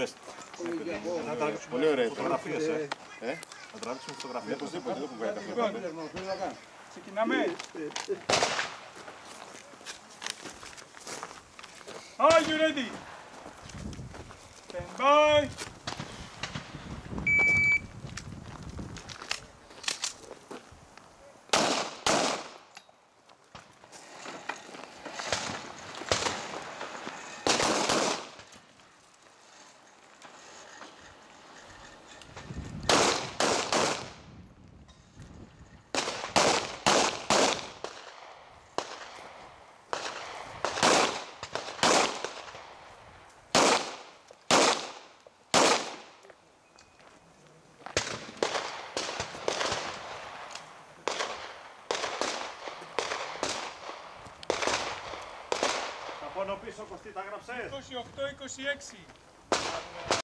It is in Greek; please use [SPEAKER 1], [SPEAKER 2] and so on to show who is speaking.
[SPEAKER 1] πες.
[SPEAKER 2] Πολύ ωραία.
[SPEAKER 1] Φωτογραφίες, να τραβήξουμε φωτογραφίες.
[SPEAKER 2] Οπωσδήποτε, δεν έχουμε κάνει καφέ.
[SPEAKER 3] Ξεκινάμε. Are you ready? Stand by.
[SPEAKER 1] Πάνω πίσω, Κωστή, τα γράψες.
[SPEAKER 3] 28-26.